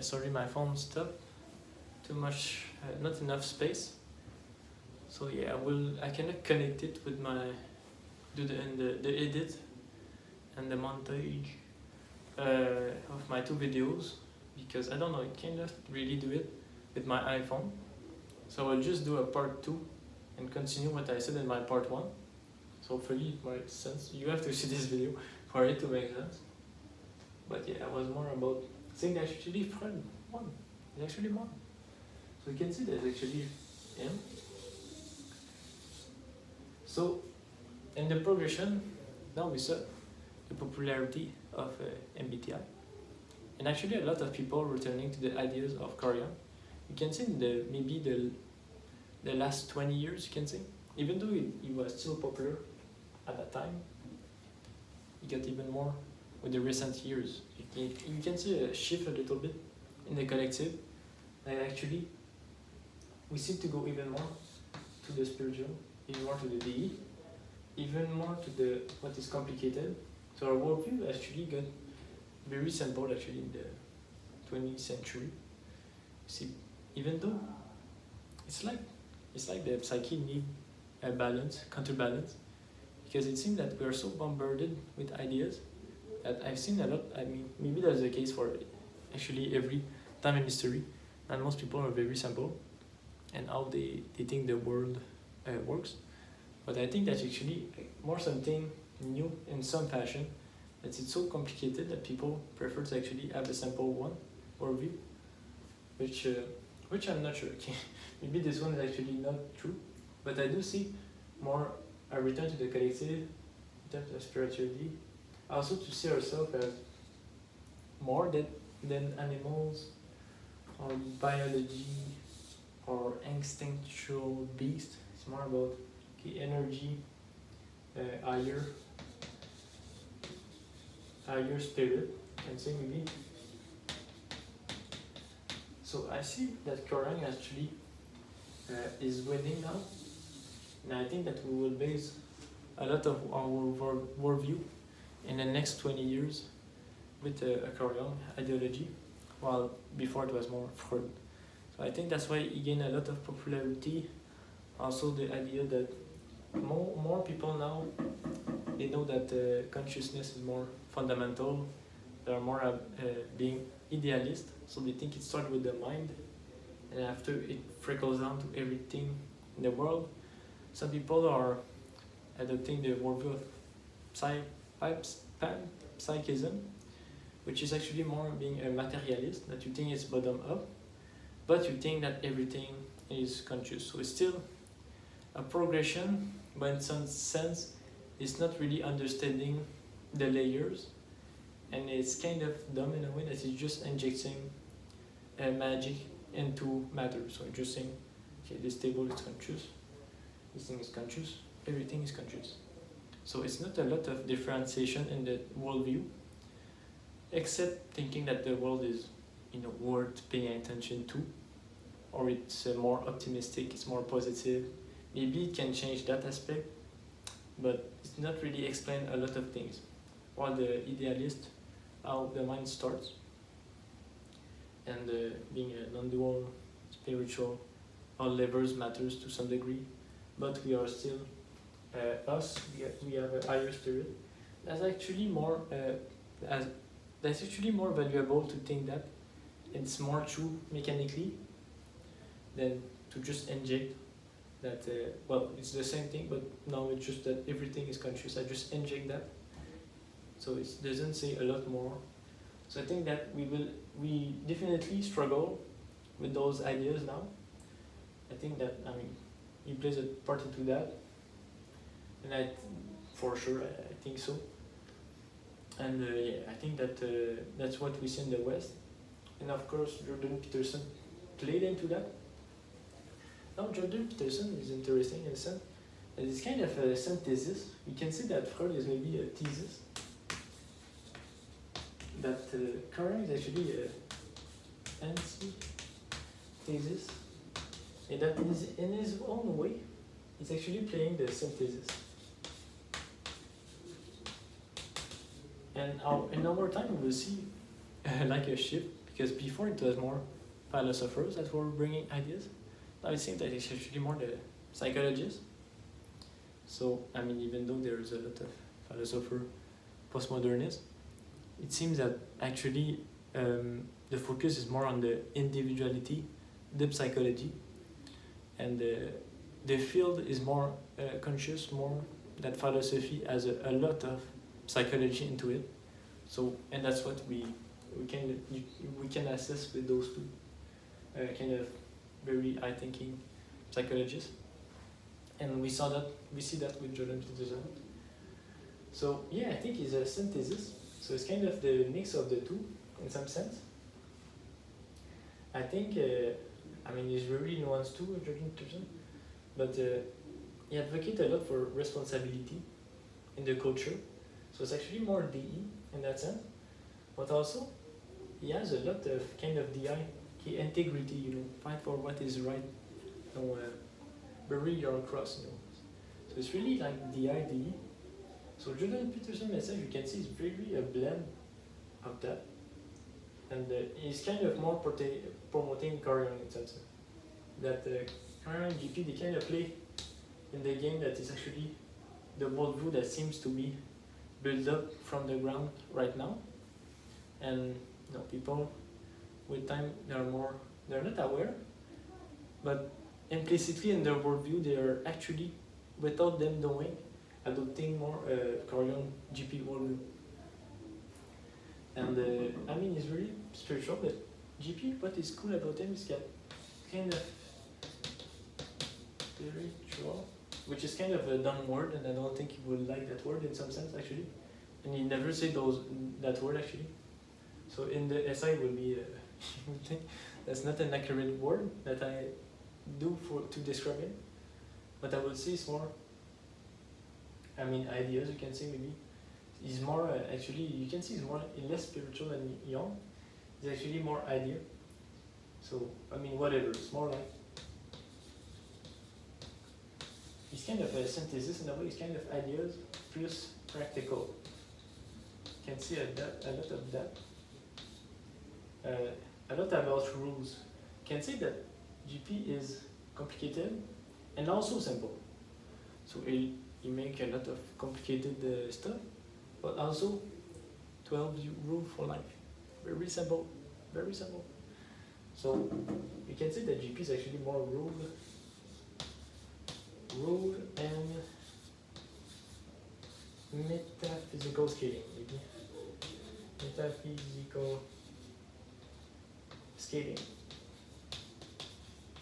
sorry, my phone stopped. Too much, not enough space. So yeah, I cannot connect it with my the edit and the montage of my two videos, because I don't know, I cannot really do it with my iPhone. So I'll just do a part 2 and continue what I said in my part 1. So hopefully it makes sense. You have to see this video for it to make sense. But yeah, it was more about saying that actually Freud won. He actually won. So you can see that actually him. So in the progression, now we saw the popularity of MBTI. And actually a lot of people returning to the ideas of Carl Jung. You can see in the last 20 years, you can see, even though he was still popular at that time, he got even more with the recent years. You can see a shift a little bit in the collective, and actually we seem to go even more to the spiritual, even more to the DE, even more to the what is complicated. So our worldview actually got very simple actually in the 20th century. See, even though it's like the psyche need a balance, counterbalance, because it seems that we are so bombarded with ideas that I've seen a lot. I mean, maybe that's the case for actually every time in history, and most people are very simple and how they think the world works. But I think that's actually more something new in some fashion, that it's so complicated that people prefer to actually have a simple one or view, which I'm not sure. Okay. Maybe this one is actually not true, but I do see more a return to the collective, in terms of spirituality, also to see ourselves as more than animals, or biology, or instinctual beast. It's more about energy, higher spirit, and say maybe. So I see that Carl Jung actually is winning now, and I think that we will base a lot of our worldview in the next 20 years with a Carl Jung ideology, while before it was more Freud. So I think that's why he gained a lot of popularity. Also the idea that more people now, they know that consciousness is more fundamental. They are more being idealist, so they think it starts with the mind, and after it trickles down to everything in the world. Some people are adopting the worldview of psychism, which is actually more being a materialist, that you think it's bottom up, but you think that everything is conscious. So it's still a progression, but in some sense, it's not really understanding the layers, and it's kind of dumb in a way that it's just injecting magic into matter. So you're just saying, okay, this table is conscious, this thing is conscious, everything is conscious. So it's not a lot of differentiation in the worldview, except thinking that the world is, worth paying attention to, or it's more optimistic, it's more positive. Maybe it can change that aspect, but it's not really explain a lot of things. While the idealist, how the mind starts, and being a non-dual, spiritual, all levels matters to some degree, but we are still us. We have a higher spirit. That's actually more valuable to think that it's more true mechanically than to just inject that. It's the same thing, but now it's just that everything is conscious. I just inject that, so it doesn't say a lot more. So I think that we definitely struggle with those ideas now. I think that, he plays a part into that, and for sure I think so. And I think that that's what we see in the West, and of course Jordan Peterson played into that. Now Jordan Peterson is interesting in a sense, and it's kind of a synthesis. You can see that Freud is maybe a thesis, that Carl Jung is actually an antithesis, and that in his own way, he's actually playing the synthesis. And in our time, we will see like a shift, because before it was more philosophers that were bringing ideas. Now it seems that it's actually more the psychologists. So, I mean, even though there is a lot of philosopher postmodernists, it seems that actually the focus is more on the individuality, the psychology, and the field is more conscious, more that philosophy has a lot of psychology into it. So, and that's what we can assess with those two kind of very high thinking psychologists. And we see that with Jordan Peterson. So yeah, I think it's a synthesis. So it's kind of the mix of the two in some sense. I think, he's very nuanced too, Jordan Peterson, but he advocates a lot for responsibility in the culture. So it's actually more DE in that sense, but also he has a lot of kind of DI, integrity, fight for what is right, bury your cross, So it's really like DI, DE. So Jordan Peterson message, you can see, is very a blend of that. And he's kind of more promoting Korean in sense. That Korean GP, they kind of play in the game that is actually the worldview that seems to be built up from the ground right now. And people with time, they're not aware, but implicitly in their worldview, they are actually, without them knowing, adopting more Korean GP worldview. And it's really spiritual, but GP, what is cool about him is that kind of spiritual, which is kind of a dumb word, and I don't think he would like that word in some sense actually. And he never said that word actually. So in the essay will be, that's not an accurate word that I do to describe him, but I will say it's more, ideas, you can say maybe. He's more, actually, you can see he's more, less spiritual than Young. He's actually more idea. So, whatever, it's more like, it's kind of a synthesis in a way, it's kind of ideas plus practical. You can see a lot of that. A lot about rules. You can say that GP is complicated and also simple. So he make a lot of complicated stuff, but also 12 rules for life. Very simple, very simple. So you can say that GP is actually more rule and metaphysical scaling, maybe. Metaphysical scaling.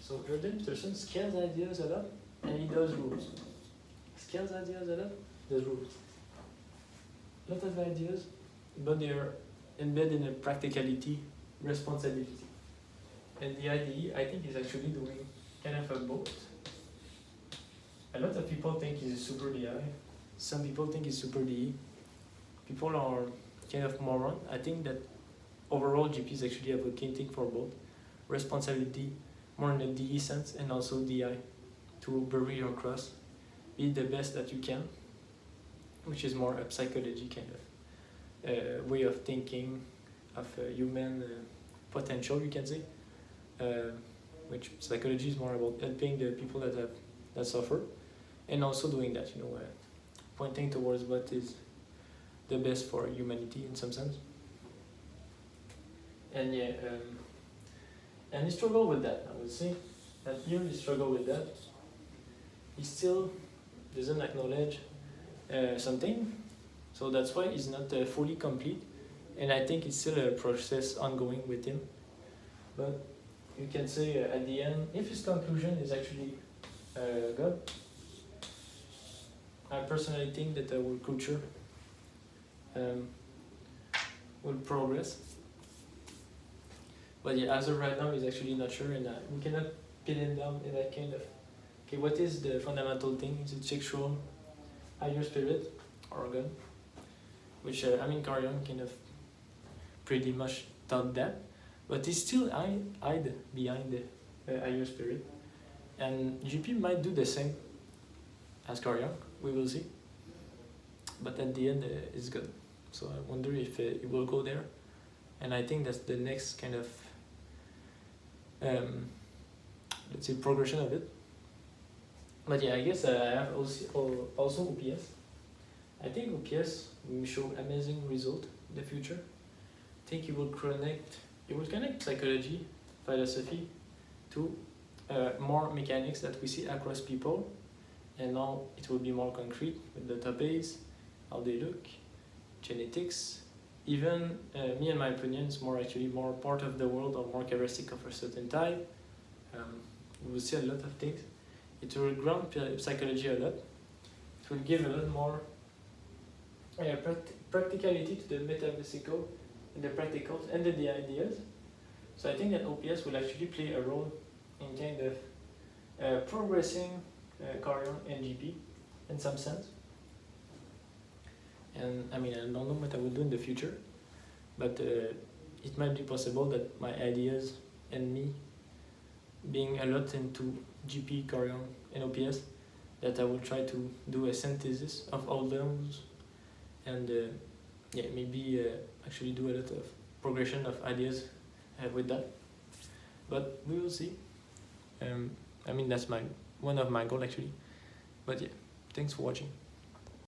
So Jordan Peterson scales ideas a lot and he does rules. Scales ideas a lot, does rules. A lot of ideas, but they are embedded in a practicality, responsibility. And the IDE, I think, is actually doing kind of a both. A lot of people think he's a super DI. Some people think he's super DE. People are kind of moron. I think that overall GP is actually advocating for both. Responsibility, more in the DE sense, and also DI, to bury your cross. Be the best that you can, which is more a psychology kind of way of thinking of human potential, you can say. Which psychology is more about helping the people that suffer, and also doing that, pointing towards what is the best for humanity in some sense. And and he struggled with that. I would say that here he struggled with that. He still doesn't acknowledge something, so that's why he's not fully complete. And I think it's still a process ongoing with him. But you can say at the end, if his conclusion is actually good, I personally think that our culture will progress. But yeah, as of right now, he's actually not sure, and we cannot pin him down in that kind of, okay, what is the fundamental thing? Is it sexual, higher spirit, or God? Which, Korean kind of pretty much taught that, but he still hide behind the higher spirit. And GP might do the same as Korean, we will see. But at the end, it's good. So I wonder if he will go there, and I think that's the next kind of let's say progression of it. But yeah, I guess I have also OPS. I think OPS will show amazing result in the future. I think it will connect psychology, philosophy to more mechanics that we see across people, and now it will be more concrete with database, how they look, genetics. Even me and my opinion is more part of the world or more characteristic of a certain type. We will see a lot of things. It will ground psychology a lot. It will give a lot more practicality to the metaphysical and the practical and the ideas. So I think that OPS will actually play a role in kind of progressing Carrion and GP in some sense. And I mean, I don't know what I will do in the future, but it might be possible that my ideas and me being a lot into GP, Carrion, and OPS, that I will try to do a synthesis of all those, and yeah, maybe actually do a lot of progression of ideas with that. But we will see. I mean, that's one of my goals actually. But yeah, thanks for watching.